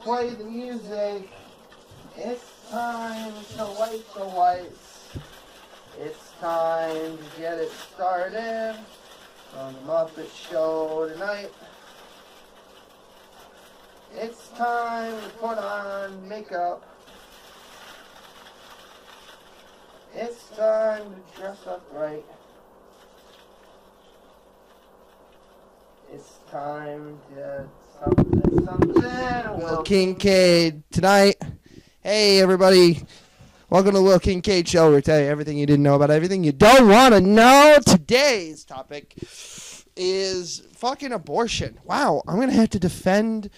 play the music. It's time to light the lights. It's time to get it started on the Muppet Show tonight. It's time to put on makeup. It's time to dress up right. It's time to something. Will Kincaid tonight. Hey everybody, welcome to the Will Kincaid Show. We'll tell you everything you didn't know about everything you don't want to know. Today's topic is fucking abortion. Wow, I'm gonna have to defend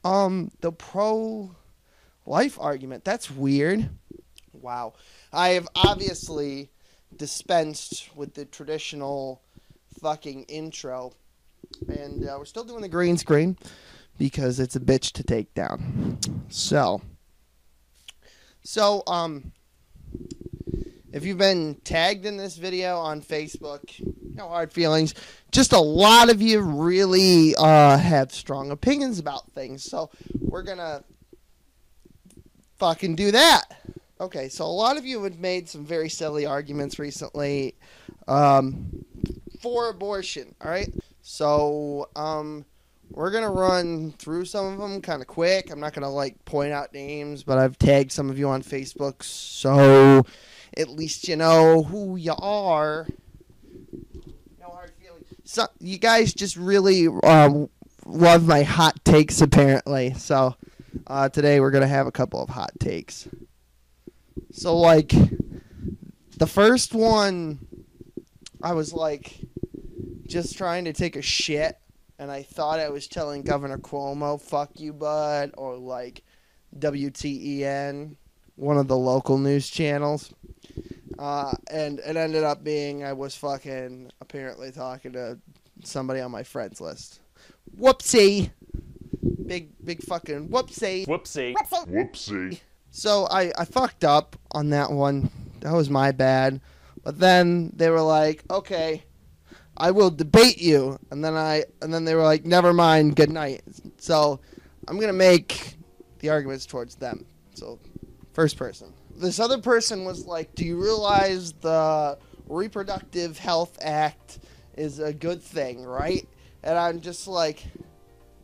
the pro-life argument. That's weird. Wow. I have obviously dispensed with the traditional fucking intro. And we're still doing the green screen because it's a bitch to take down. So, if you've been tagged in this video on Facebook, no hard feelings. Just a lot of you really have strong opinions about things. So, we're going to fucking do that. Okay, so a lot of you have made some very silly arguments recently for abortion, all right? So, we're going to run through some of them kind of quick. I'm not going to, like, point out names, but I've tagged some of you on Facebook, so at least you know who you are. No hard feelings. So, you guys just really love my hot takes, apparently. So, today we're going to have a couple of hot takes. So, like, the first one, I was, like, just trying to take a shit, and I thought I was telling Governor Cuomo, fuck you, bud, or, like, WTEN, one of the local news channels. And it ended up being I was fucking apparently talking to somebody on my friends list. Whoopsie. Big fucking whoopsie. Whoopsie. Whoopsie. Whoopsie. So I fucked up on that one. That was my bad. But then they were like, okay, I will debate you. And then they were like, never mind, good night. So I'm going to make the arguments towards them. So first person. This other person was like, do you realize the Reproductive Health Act is a good thing, right? And I'm just like,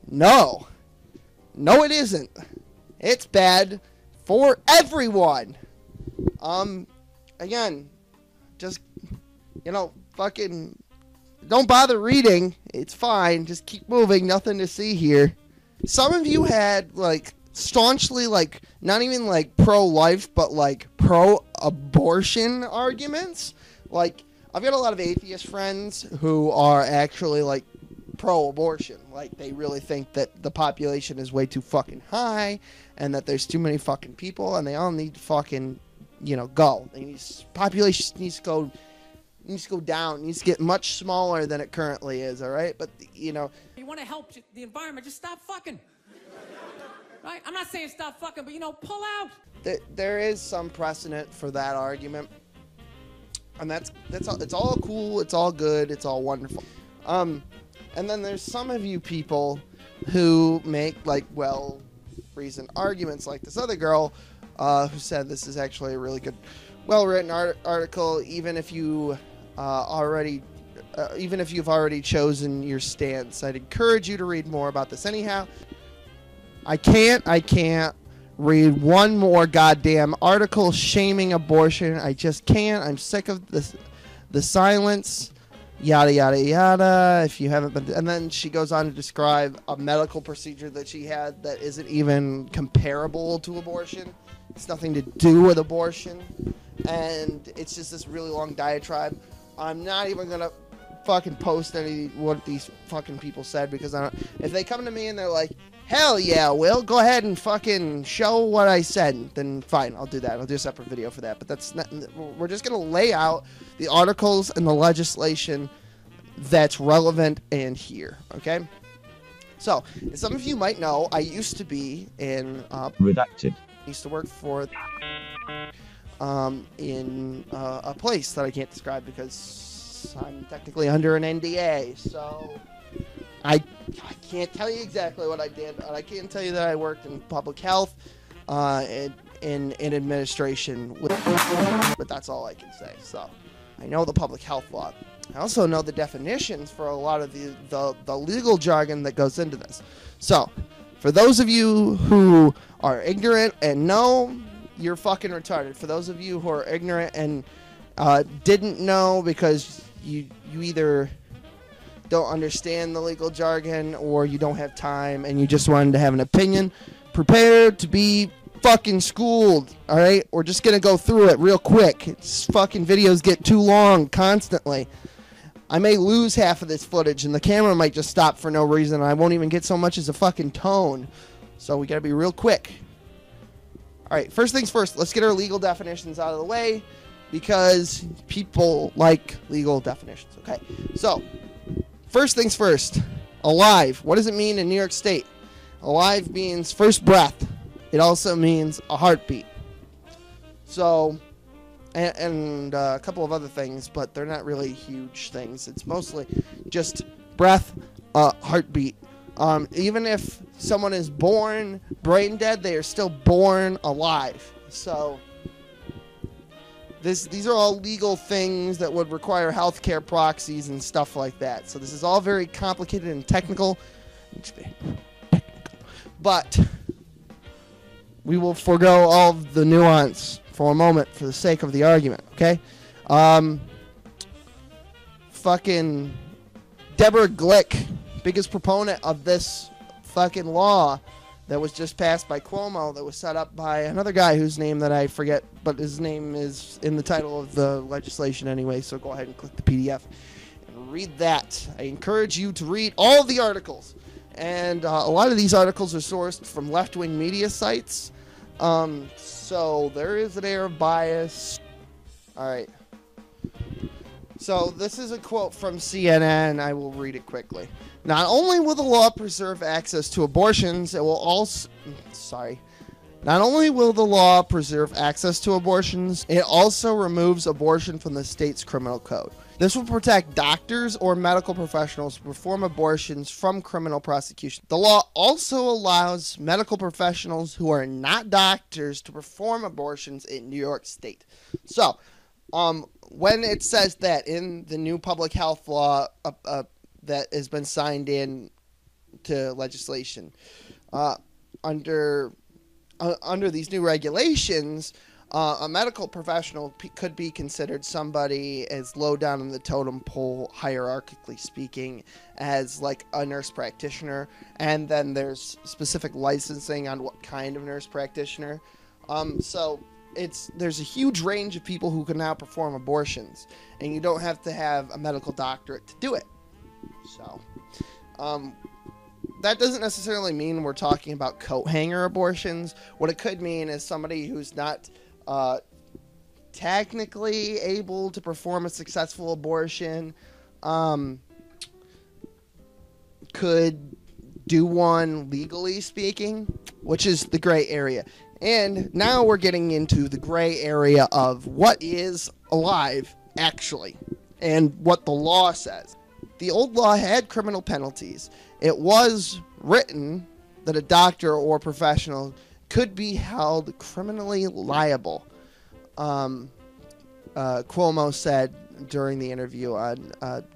no. No, it isn't. It's bad for everyone. Again, just, fucking don't bother reading. It's fine. Just keep moving. Nothing to see here. Some of you had, like, staunchly, like, not even, like, pro-life, but, like, pro-abortion arguments. Like, I've got a lot of atheist friends who are actually, like, pro-abortion. Like, they really think that the population is way too fucking high and that there's too many fucking people and they all need to fucking, go. Population needs to go down. It needs to get much smaller than it currently is, all right? But, You want to help the environment, just stop fucking. Right? I'm not saying stop fucking, but, pull out. There is some precedent for that argument. And that's all, it's all cool, it's all good, it's all wonderful. And then there's some of you people who make, like, well-reasoned arguments, like this other girl who said this is actually a really good, well-written article, even if you've already chosen your stance. I'd encourage you to read more about this anyhow. I can't read one more goddamn article shaming abortion. I just can't. I'm sick of the silence. Yada, yada, yada. If you haven't been... And then she goes on to describe a medical procedure that she had that isn't even comparable to abortion. It's nothing to do with abortion. And it's just this really long diatribe. I'm not even going to fucking post what these fucking people said because if they come to me and they're like, hell yeah, Will, go ahead and fucking show what I said, then fine, I'll do that. I'll do a separate video for that. But that's not, we're just going to lay out the articles and the legislation that's relevant and here, okay? So, as some of you might know, I used to be in... Redacted. Used to work for... in a place that I can't describe because I'm technically under an NDA, so... I can't tell you exactly what I did, but I can tell you that I worked in public health, in administration, but that's all I can say. So I know the public health law. I also know the definitions for a lot of the legal jargon that goes into this. So for those of you who are ignorant and know, you're fucking retarded. For those of you who are ignorant and didn't know because you either don't understand the legal jargon or you don't have time and you just wanted to have an opinion, prepare to be fucking schooled, all right? We're just gonna go through it real quick. It's fucking videos get too long constantly. I may lose half of this footage and the camera might just stop for no reason and I won't even get so much as a fucking tone. So we gotta be real quick. All right, first things first, let's get our legal definitions out of the way because people like legal definitions, okay? So, first things first, alive. What does it mean in New York State? Alive means first breath. It also means a heartbeat. So, and a couple of other things, but they're not really huge things. It's mostly just breath, heartbeat. Even if someone is born brain dead, they are still born alive. So, these are all legal things that would require healthcare proxies and stuff like that. So this is all very complicated and technical. But we will forego all of the nuance for a moment for the sake of the argument, okay? Fucking Deborah Glick, biggest proponent of this fucking law that was just passed by Cuomo, that was set up by another guy whose name that I forget, but his name is in the title of the legislation anyway, so go ahead and click the PDF and read that. I encourage you to read all of the articles. And a lot of these articles are sourced from left-wing media sites, so there is an air of bias. All right. So this is a quote from CNN. I will read it quickly. Not only will the law preserve access to abortions, it will also... Not only will the law preserve access to abortions, it also removes abortion from the state's criminal code. This will protect doctors or medical professionals who perform abortions from criminal prosecution. The law also allows medical professionals who are not doctors to perform abortions in New York State. So, when it says that in the new public health law that has been signed in to legislation, under these new regulations, a medical professional could be considered somebody as low down in the totem pole, hierarchically speaking, as like a nurse practitioner. And then there's specific licensing on what kind of nurse practitioner. So there's a huge range of people who can now perform abortions, and you don't have to have a medical doctorate to do it. So, that doesn't necessarily mean we're talking about coat hanger abortions. What it could mean is somebody who's not technically able to perform a successful abortion could do one legally speaking, which is the gray area. And now we're getting into the gray area of what is alive, actually, and what the law says. The old law had criminal penalties. It was written that a doctor or professional could be held criminally liable. Cuomo said during the interview on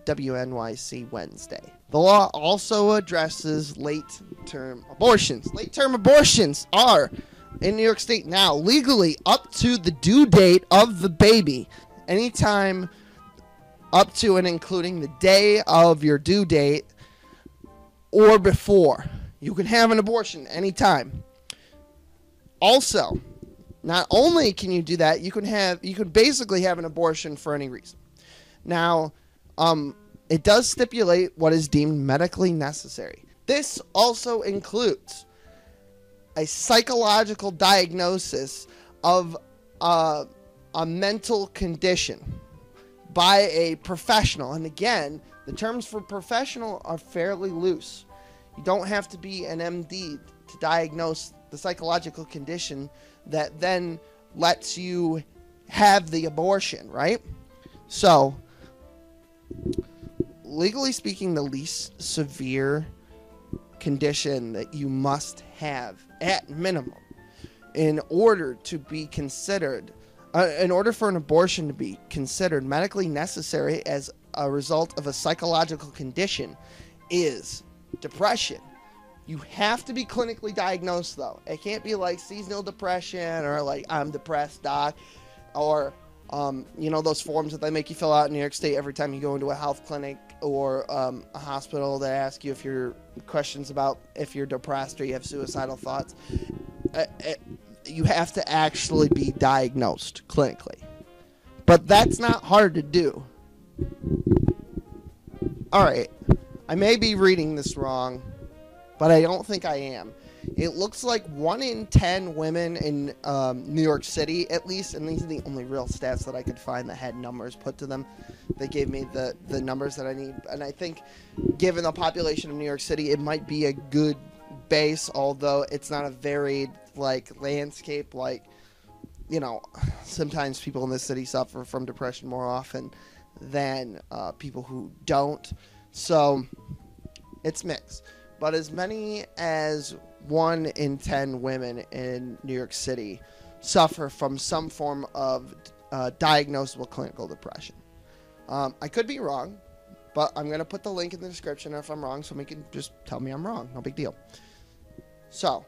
WNYC Wednesday. The law also addresses late-term abortions. Late-term abortions are, in New York State now, legally up to the due date of the baby. Anytime up to and including the day of your due date or before. You can have an abortion anytime. Also, not only can you do that, you can basically have an abortion for any reason. Now, it does stipulate what is deemed medically necessary. This also includes a psychological diagnosis of a mental condition by a professional. And again, the terms for professional are fairly loose. You don't have to be an MD to diagnose the psychological condition that then lets you have the abortion, right? So, legally speaking, the least severe condition that you must have at minimum in order to be considered, in order for an abortion to be considered medically necessary as a result of a psychological condition, is depression. You have to be clinically diagnosed, though. It can't be like seasonal depression or like I'm depressed, doc, or those forms that they make you fill out in New York State every time you go into a health clinic or a hospital. They ask you if you're questions about if you're depressed or you have suicidal thoughts. You have to actually be diagnosed clinically. But that's not hard to do. All right. I may be reading this wrong, but I don't think I am. It looks like 1 in 10 women in New York City, at least, and these are the only real stats that I could find that had numbers put to them. They gave me the numbers that I need, and I think given the population of New York City, it might be a good base, although it's not a varied landscape. Sometimes people in this city suffer from depression more often than people who don't, so it's mixed. But as many as 1 in 10 women in New York City suffer from some form of diagnosable clinical depression. I could be wrong, but I'm going to put the link in the description if I'm wrong, so you can just tell me I'm wrong. No big deal. So,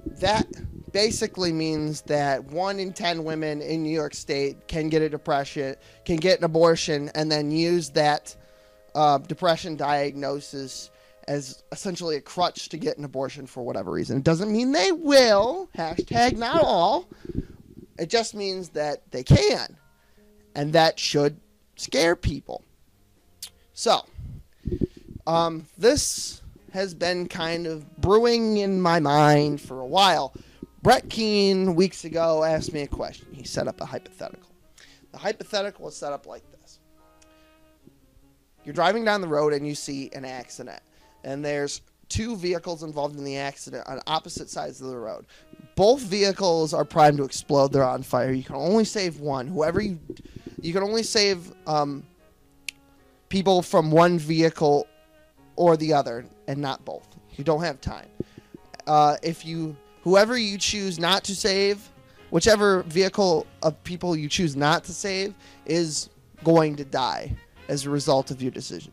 that basically means that 1 in 10 women in New York State can get a depression, can get an abortion, and then use that depression diagnosis as essentially a crutch to get an abortion for whatever reason. It doesn't mean they will. Hashtag not all. It just means that they can. And that should scare people. So, this has been kind of brewing in my mind for a while. Brett Kavanau, weeks ago, asked me a question. He set up a hypothetical. The hypothetical was set up like this. You're driving down the road and you see an accident. And there's 2 vehicles involved in the accident on opposite sides of the road. Both vehicles are primed to explode. They're on fire. You can only save one. You can only save people from one vehicle or the other, and not both. You don't have time. Whoever you choose not to save, whichever vehicle of people you choose not to save, is going to die as a result of your decision.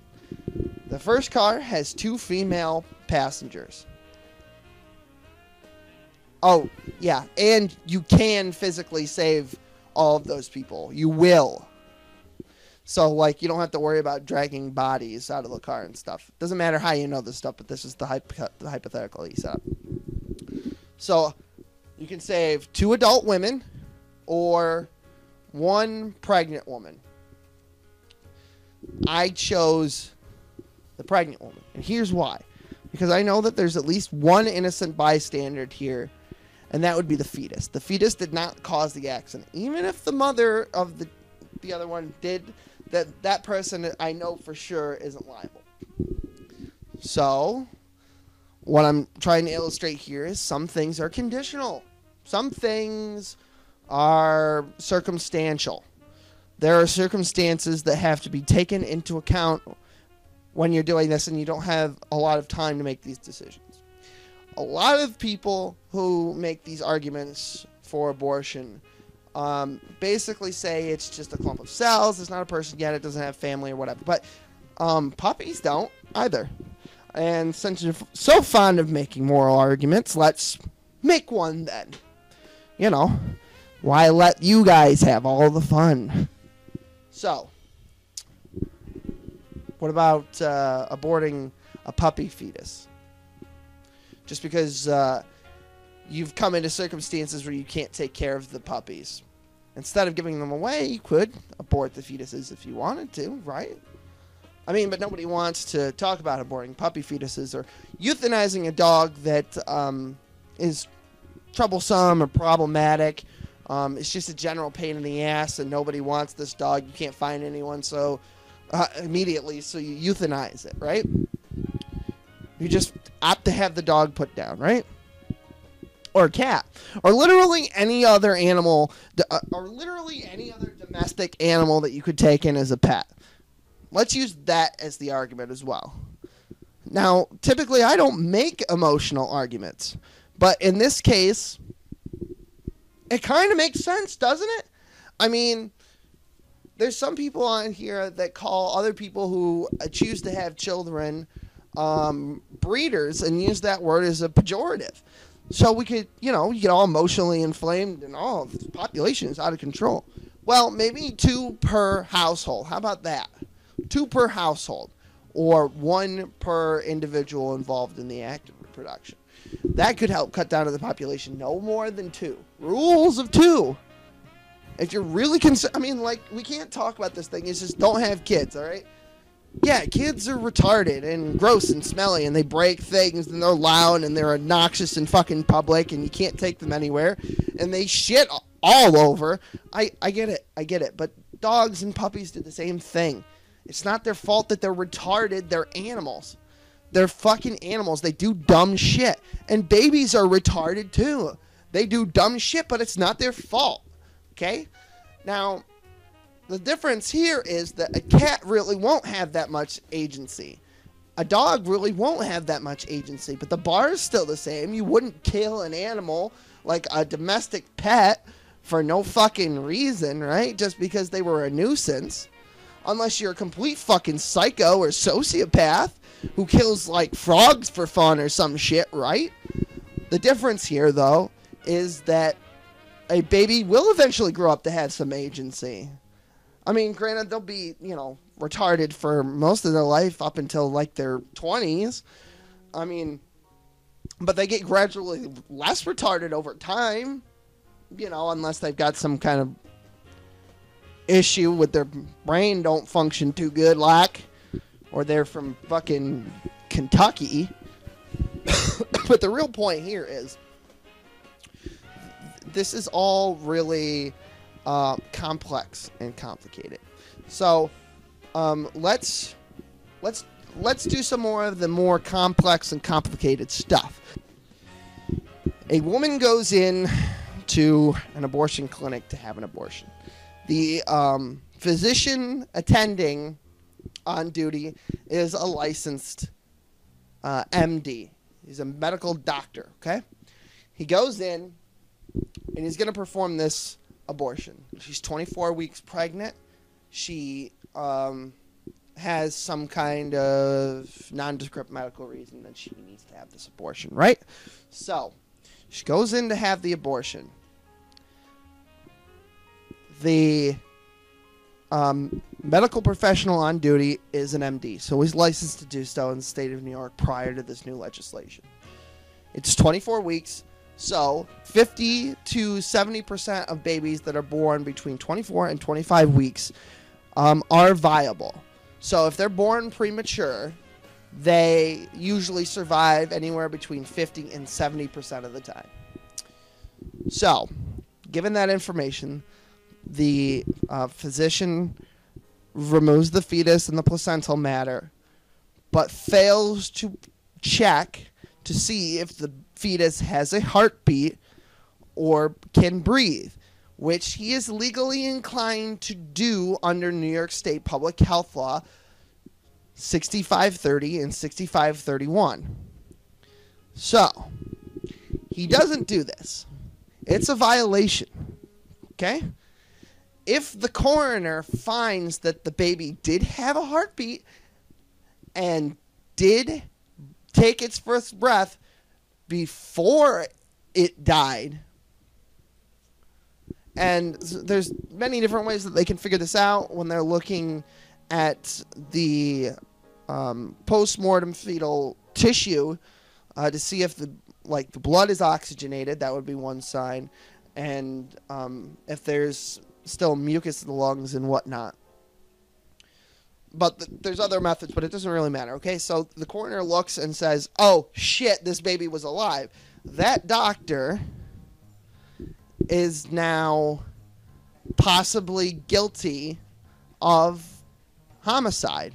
The first car has 2 female passengers. Oh, yeah, and you can physically save all of those people. You will. So, you don't have to worry about dragging bodies out of the car and stuff. Doesn't matter how you know this stuff, but this is the hypothetical he set up. So, you can save 2 adult women or 1 pregnant woman. I chose the pregnant woman, and here's why. Because I know that there's at least 1 innocent bystander here, and that would be the fetus. The fetus did not cause the accident. Even if the mother of the other one did, that person I know for sure isn't liable. So, what I'm trying to illustrate here is some things are conditional. Some things are circumstantial. There are circumstances that have to be taken into account when you're doing this, and you don't have a lot of time to make these decisions. A lot of people who make these arguments for abortion basically say it's just a clump of cells, it's not a person yet, it doesn't have family or whatever. But puppies don't either. And since you're so fond of making moral arguments, let's make one then. Why let you guys have all the fun? So, what about aborting a puppy fetus? Just because you've come into circumstances where you can't take care of the puppies. Instead of giving them away, you could abort the fetuses if you wanted to, right? But nobody wants to talk about aborting puppy fetuses or euthanizing a dog that is troublesome or problematic. It's just a general pain in the ass, and nobody wants this dog. You can't find anyone immediately, so you euthanize it, right? You just opt to have the dog put down, right? Or a cat, or literally any other animal, or literally any other domestic animal that you could take in as a pet. let's use that as the argument as well. Now, typically I don't make emotional arguments, but in this case, it kind of makes sense, doesn't it? I mean, there's some people on here that call other people who choose to have children breeders and use that word as a pejorative. So we could, you get all emotionally inflamed and the population is out of control. Well, maybe 2 per household. How about that? 2 per household, or 1 per individual involved in the act of reproduction. That could help cut down to the population. No more than 2. Rules of 2. If you're really concerned, we can't talk about this thing. It's just don't have kids, all right? Yeah, kids are retarded and gross and smelly, and they break things, and they're loud, and they're obnoxious in fucking public, and you can't take them anywhere, and they shit all over. I get it, but dogs and puppies do the same thing. It's not their fault that they're retarded. They're animals. They're fucking animals. They do dumb shit, and babies are retarded too. They do dumb shit, but it's not their fault, okay? Now, the difference here is that a cat really won't have that much agency. A dog really won't have that much agency, but the bar is still the same. You wouldn't kill an animal like a domestic pet for no fucking reason, right? Just because they were a nuisance. Unless you're a complete fucking psycho or sociopath who kills like frogs for fun or some shit, right? The difference here, though, is that a baby will eventually grow up to have some agency. I mean, granted, they'll be, retarded for most of their life up until, like, their 20s. I mean, but they get gradually less retarded over time, unless they've got some kind of issue with their brain don't function too good, or they're from fucking Kentucky. But the real point here is this is all really complex and complicated. So let's do some more of the more complex and complicated stuff. A woman goes in to an abortion clinic to have an abortion. The physician attending on duty is a licensed MD. He's a medical doctor, okay? He goes in and he's going to perform this abortion. She's 24 weeks pregnant. She has some kind of nondescript medical reason that she needs to have this abortion, right? So she goes in to have the abortion. The medical professional on duty is an MD, so he's licensed to do so in the state of New York prior to this new legislation. It's 24 weeks. So 50 to 70% of babies that are born between 24 and 25 weeks are viable. So if they're born premature, they usually survive anywhere between 50 and 70% of the time. So, given that information, the physician removes the fetus and the placental matter, but fails to check to see if the fetus has a heartbeat or can breathe, which he is legally inclined to do under New York State Public Health Law 6530 and 6531. So, he doesn't do this. It's a violation, okay? If the coroner finds that the baby did have a heartbeat and did take its first breath before it died, and there's many different ways that they can figure this out when they're looking at the post-mortem fetal tissue to see if the blood is oxygenated. That would be one sign, and if there's still mucus in the lungs and whatnot. But there's other methods, but it doesn't really matter, okay? So the coroner looks and says, oh, shit, this baby was alive. That doctor is now possibly guilty of homicide,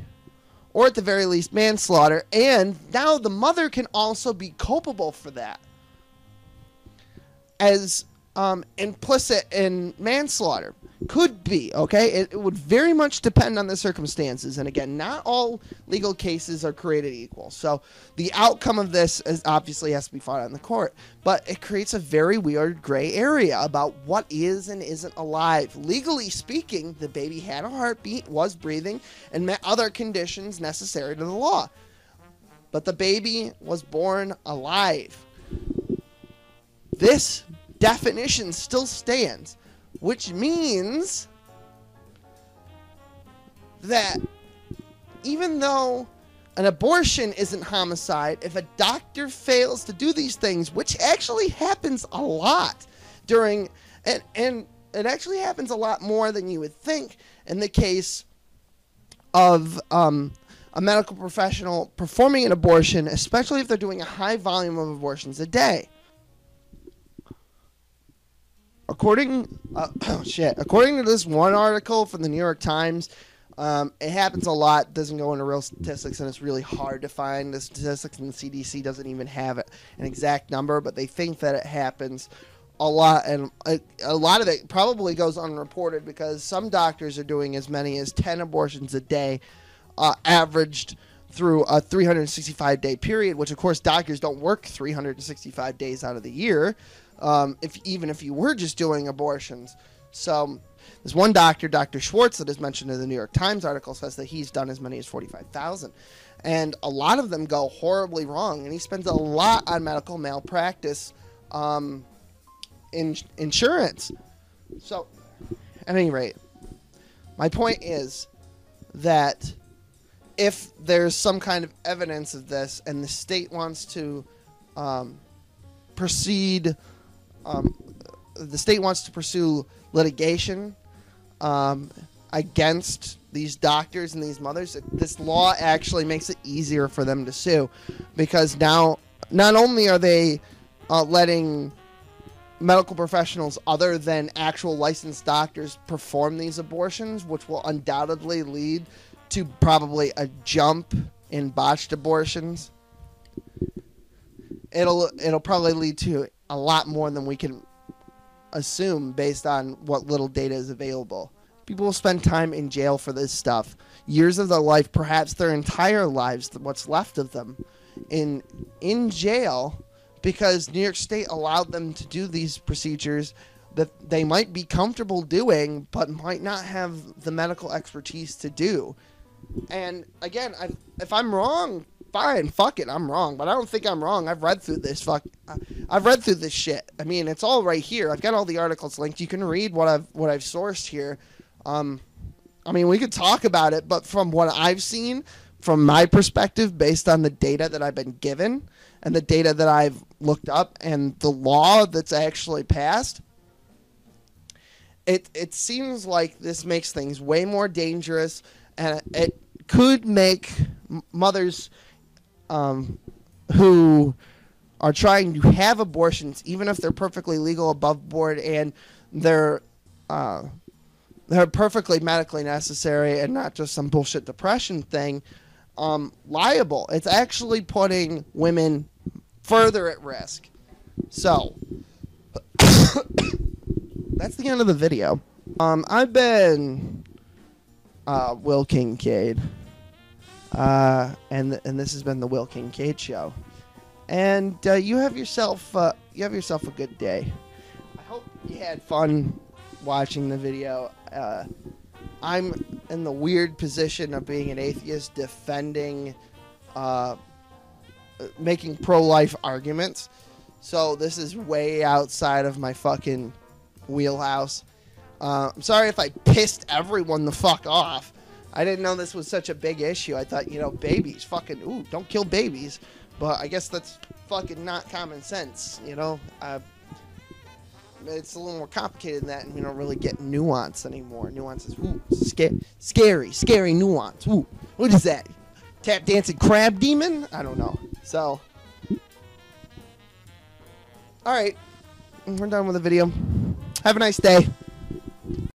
or at the very least manslaughter, and now the mother can also be culpable for that as implicit in manslaughter. Could be, okay? It would very much depend on the circumstances. And again, not all legal cases are created equal. So the outcome of this is obviously has to be fought out in the court. But it creates a very weird gray area about what is and isn't alive. Legally speaking, the baby had a heartbeat, was breathing, and met other conditions necessary to the law. But the baby was born alive. This definition still stands. Which means that even though an abortion isn't homicide, if a doctor fails to do these things, which actually happens a lot during, and it actually happens a lot more than you would think in the case of a medical professional performing an abortion, especially if they're doing a high volume of abortions a day. According to this one article from the New York Times, it happens a lot, doesn't go into real statistics, and it's really hard to find the statistics, and the CDC doesn't even have an exact number, but they think that it happens a lot, and a lot of it probably goes unreported because some doctors are doing as many as 10 abortions a day, averaged through a 365-day period, which, of course, doctors don't work 365 days out of the year. Even if you were just doing abortions. So there's one doctor, Dr. Schwartz, that is mentioned in the New York Times article, says that he's done as many as 45,000. And a lot of them go horribly wrong. And he spends a lot on medical malpractice insurance. So at any rate, my point is that if there's some kind of evidence of this and the state wants to proceed... the state wants to pursue litigation against these doctors and these mothers. This law actually makes it easier for them to sue because now not only are they letting medical professionals other than actual licensed doctors perform these abortions, which will undoubtedly lead to probably a jump in botched abortions. It'll probably lead to a lot more than we can assume based on what little data is available. People will spend time in jail for this stuff. Years of their life, perhaps their entire lives, what's left of them, in jail because New York State allowed them to do these procedures that they might be comfortable doing but might not have the medical expertise to do. And again, if I'm wrong, fine, fuck it, I'm wrong, but I don't think I'm wrong. I've read through this shit. I mean, it's all right here. I've got all the articles linked. You can read what I've sourced here. I mean, we could talk about it, but from what I've seen, from my perspective, based on the data that I've been given and the data that I've looked up and the law that's actually passed, it seems like this makes things way more dangerous, and it could make mothers who are trying to have abortions, even if they're perfectly legal above board and they're perfectly medically necessary and not just some bullshit depression thing, liable. It's actually putting women further at risk. So, that's the end of the video. I've been Will Kincaid. And this has been the Will Kincaid Show. And you have yourself a good day. I hope you had fun watching the video. I'm in the weird position of being an atheist defending, making pro-life arguments. So this is way outside of my fucking wheelhouse. I'm sorry if I pissed everyone the fuck off. I didn't know this was such a big issue. I thought, babies, fucking, ooh, don't kill babies. But I guess that's fucking not common sense, It's a little more complicated than that, and we don't really get nuance anymore. Nuance is, ooh, scary nuance. Ooh, what is that? Tap dancing crab demon? I don't know. So, alright, we're done with the video. Have a nice day.